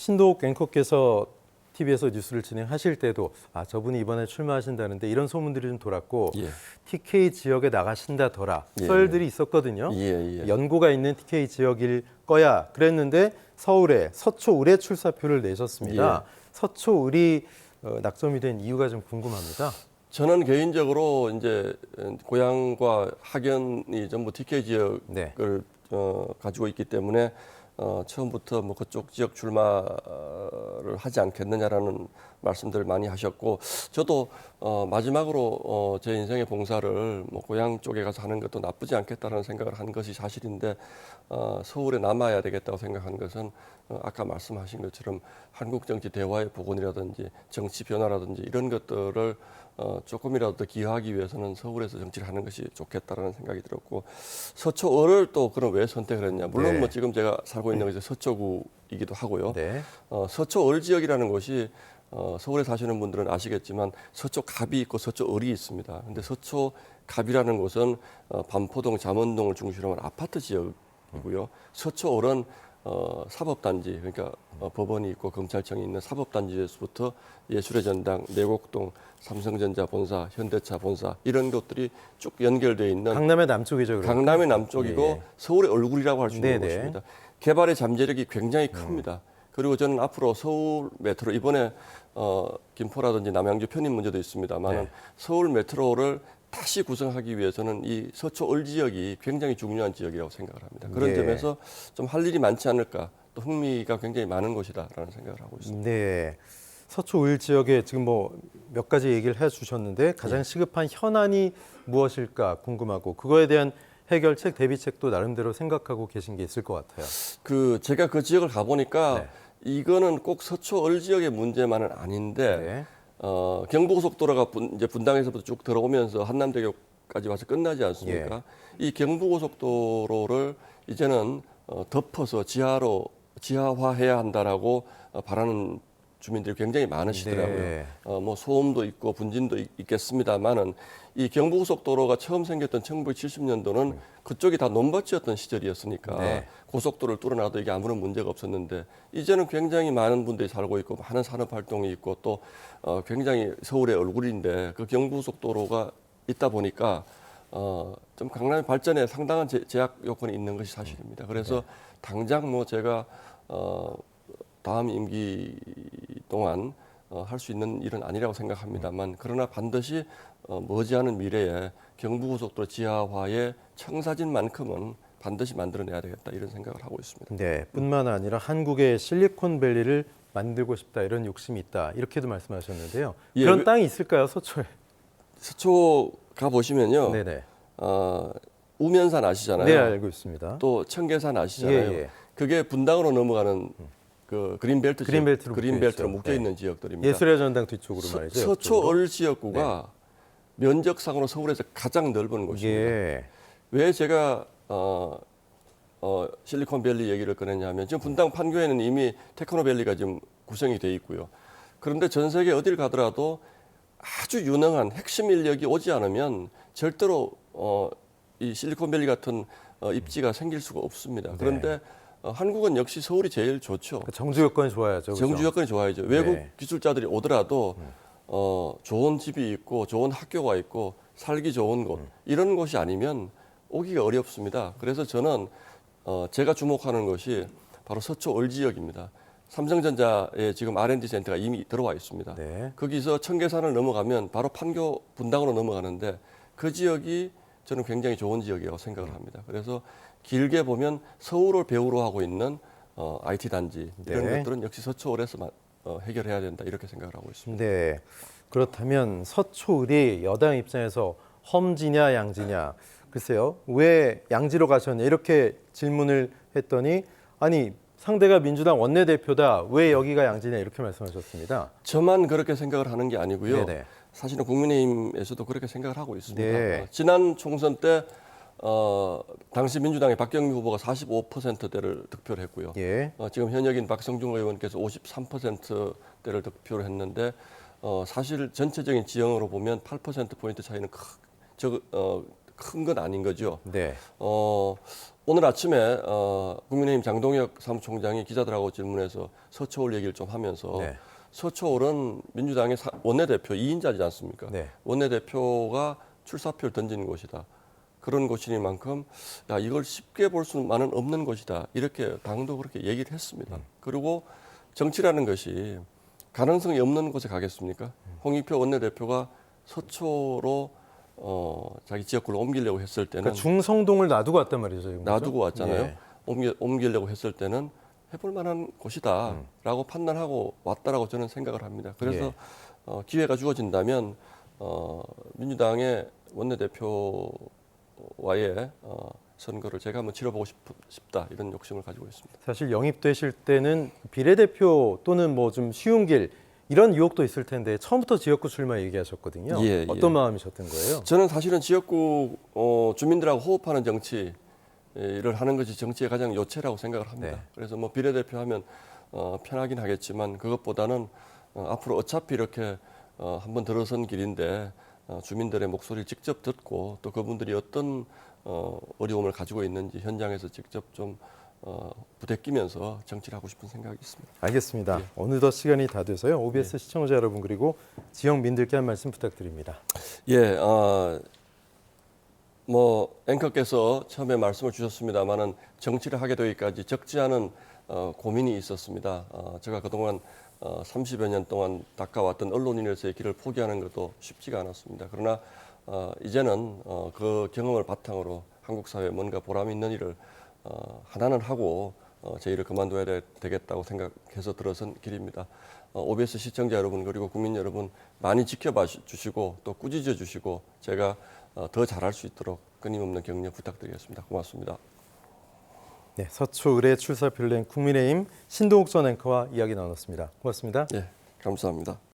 신도욱 앵커께서 TV에서 뉴스를 진행하실 때도 저분이 이번에 출마하신다는데 이런 소문들이 좀 돌았고 예. TK 지역에 나가신다더라 예. 썰들이 있었거든요. 예. 연고가 있는 TK 지역일 거야 그랬는데 서울에 서초을에 출사표를 내셨습니다. 서초을이 낙점이 된 이유가 좀 궁금합니다. 저는 개인적으로 이제 고향과 학연이 전부 TK 지역을 네. 가지고 있기 때문에 처음부터 뭐 그쪽 지역 출마를 하지 않겠느냐라는 말씀들을 많이 하셨고, 저도 마지막으로 제 인생의 봉사를 뭐 고향 쪽에 가서 하는 것도 나쁘지 않겠다라는 생각을 한 것이 사실인데, 서울에 남아야 되겠다고 생각한 것은 아까 말씀하신 것처럼 한국 정치 대화의 복원이라든지 정치 변화라든지 이런 것들을 조금이라도 더 기여하기 위해서는 서울에서 정치를 하는 것이 좋겠다라는 생각이 들었고, 서초을을 또 그럼 왜 선택을 했냐. 물론 네. 뭐 지금 제가 살고 있는 것이 서초구이기도 하고요. 네. 서초을 지역이라는 곳이 서울에 사시는 분들은 아시겠지만 서초갑이 있고 서초을이 있습니다. 근데 서초갑이라는 곳은 반포동, 잠원동을 중심으로 한 아파트 지역이고요. 서초을은 사법단지, 그러니까 법원이 있고 검찰청이 있는 사법단지에서부터 예술의 전당, 내곡동, 삼성전자 본사, 현대차 본사 이런 것들이 쭉 연결되어 있는 강남의 남쪽이죠. 그러니까. 강남의 남쪽이고 예. 서울의 얼굴이라고 할 수 있는 네네. 곳입니다. 개발의 잠재력이 굉장히 큽니다. 그리고 저는 앞으로 서울 메트로, 이번에 김포라든지 남양주 편입 문제도 있습니다만 네. 서울 메트로를 다시 구성하기 위해서는 이 서초을 지역이 굉장히 중요한 지역이라고 생각을 합니다. 그런 예. 점에서 좀 할 일이 많지 않을까, 또 흥미가 굉장히 많은 곳이다라는 생각을 하고 있습니다. 네. 서초을 지역에 지금 뭐 몇 가지 얘기를 해주셨는데 가장 시급한 현안이 무엇일까 궁금하고 그거에 대한 해결책, 대비책도 나름대로 생각하고 계신 게 있을 것 같아요. 제가 그 지역을 가보니까 네. 이거는 꼭 서초을 지역의 문제만은 아닌데 네. 경부고속도로가 이제 분당에서부터 쭉 들어오면서 한남대교까지 와서 끝나지 않습니까? 이 경부고속도로를 이제는 덮어서 지하화해야 한다라고 바라는 주민들이 굉장히 많으시더라고요. 네. 뭐 소음도 있고 분진도 있겠습니다만은 이 경부고속도로가 처음 생겼던 1970년도는 그쪽이 다 논밭이었던 시절이었으니까 네. 고속도로를 뚫어놔도 이게 아무런 문제가 없었는데, 이제는 굉장히 많은 분들이 살고 있고 많은 산업 활동이 있고 또 굉장히 서울의 얼굴인데 그 경부고속도로가 있다 보니까 좀 강남의 발전에 상당한 제약 요건이 있는 것이 사실입니다. 그래서 당장 뭐 제가 다음 임기 동안 할 수 있는 일은 아니라고 생각합니다만, 그러나 반드시 머지않은 미래에 경부고속도로 지하화의 청사진만큼은 반드시 만들어내야 되겠다, 이런 생각을 하고 있습니다. 네. 뿐만 아니라 한국의 실리콘밸리를 만들고 싶다 이런 욕심이 있다 이렇게도 말씀하셨는데요. 예, 그런 땅이 있을까요, 서초에? 서초 가 보시면요. 네네. 우면산 아시잖아요. 네, 알고 있습니다. 또 청계산 아시잖아요. 예. 그게 분당으로 넘어가는 그 그린벨트 그린벨트로 그린벨트로 묶여 묶여 있죠. 있는 지역들입니다. 예술의 전당 뒤쪽으로 말이죠. 서초을 지역구가 면적상으로 서울에서 가장 넓은 곳입니다. 예. 왜 제가 실리콘밸리 얘기를 꺼냈냐면, 지금 분당 판교에는 이미 테크노밸리가 지금 구성이 돼 있고요. 그런데 전 세계 어딜 가더라도 아주 유능한 핵심 인력이 오지 않으면 절대로 이 실리콘밸리 같은 입지가 생길 수가 없습니다. 그런데 한국은 역시 서울이 제일 좋죠. 정주 여건이 좋아야죠. 그렇죠? 정주 여건이 좋아야죠. 외국 기술자들이 오더라도 좋은 집이 있고 좋은 학교가 있고 살기 좋은 곳, 이런 곳이 아니면 오기가 어렵습니다. 그래서 저는 제가 주목하는 것이 바로 서초을 지역입니다. 삼성전자에 지금 R&D 센터가 이미 들어와 있습니다. 네. 거기서 청계산을 넘어가면 바로 판교 분당으로 넘어가는데, 그 지역이 저는 굉장히 좋은 지역이라고 생각을 합니다. 그래서 길게 보면 서울을 배후로 하고 있는 IT 단지 이런 것들은 역시 서초을에서 해결해야 된다, 이렇게 생각을 하고 있습니다. 네. 그렇다면 서초을이 여당 입장에서 험지냐 양지냐, 글쎄요. 왜 양지로 가셨냐 이렇게 질문을 했더니 아니 상대가 민주당 원내대표다, 왜 여기가 양지냐 이렇게 말씀하셨습니다. 저만 그렇게 생각을 하는 게 아니고요. 네네. 사실은 국민의힘에서도 그렇게 생각을 하고 있습니다. 네. 지난 총선 때 당시 민주당의 박경미 후보가 45%대를 득표를 했고요. 예. 지금 현역인 박성중 의원께서 53%대를 득표를 했는데 큰 건 아닌 거죠. 네. 오늘 아침에 국민의힘 장동혁 사무총장이 기자들하고 질문해서 서초올 얘기를 좀 하면서 네. 서초올은 민주당의 원내대표 2인자지 않습니까? 네. 원내대표가 출사표를 던지는 곳이다. 그런 곳이니만큼 야 이걸 쉽게 볼 수만은 없는 곳이다. 이렇게 당도 그렇게 얘기를 했습니다. 그리고 정치라는 것이 가능성이 없는 곳에 가겠습니까? 홍익표 원내대표가 서초로 자기 지역구를 옮기려고 했을 때는 그러니까 중성동을 놔두고 왔단 말이죠. 지금. 놔두고 왔잖아요. 예. 옮기려고 했을 때는 해볼 만한 곳이다라고 판단하고 왔다라고 저는 생각을 합니다. 그래서 기회가 주어진다면 민주당의 원내대표와의 선거를 제가 한번 치러보고 싶다 이런 욕심을 가지고 있습니다. 사실 영입되실 때는 비례대표 또는 뭐 좀 쉬운 길 이런 유혹도 있을 텐데 처음부터 지역구 출마 얘기하셨거든요. 예, 어떤 마음이셨던 거예요? 저는 사실은 지역구 주민들하고 호흡하는 정치를 하는 것이 정치의 가장 요체라고 생각을 합니다. 네. 그래서 뭐 비례대표 하면 편하긴 하겠지만 그것보다는 앞으로 어차피 이렇게 한번 들어선 길인데 주민들의 목소리를 직접 듣고 또 그분들이 어떤 어려움을 가지고 있는지 현장에서 직접 좀 부대끼면서 정치를 하고 싶은 생각이 있습니다. 알겠습니다. 예. 어느덧 시간이 다 돼서요. OBS 시청자 여러분 그리고 지역민들께 한 말씀 부탁드립니다. 예, 뭐 앵커께서 처음에 말씀을 주셨습니다만은 정치를 하게 되기까지 적지 않은 고민이 있었습니다. 제가 그동안 30여 년 동안 닦아왔던 언론인으로서의 길을 포기하는 것도 쉽지가 않았습니다. 그러나 이제는 그 경험을 바탕으로 한국 사회에 뭔가 보람 있는 일을 하나는 하고 제 일을 그만둬야 되겠다고 생각해서 들어선 길입니다. OBS 시청자 여러분 그리고 국민 여러분 많이 지켜봐 주시고 또 꾸짖어 주시고 제가 더 잘할 수 있도록 끊임없는 격려 부탁드리겠습니다. 고맙습니다. 네, 서초 의뢰 출사표를 낸 국민의힘 신동욱 전 앵커와 이야기 나눴습니다. 고맙습니다. 예, 감사합니다.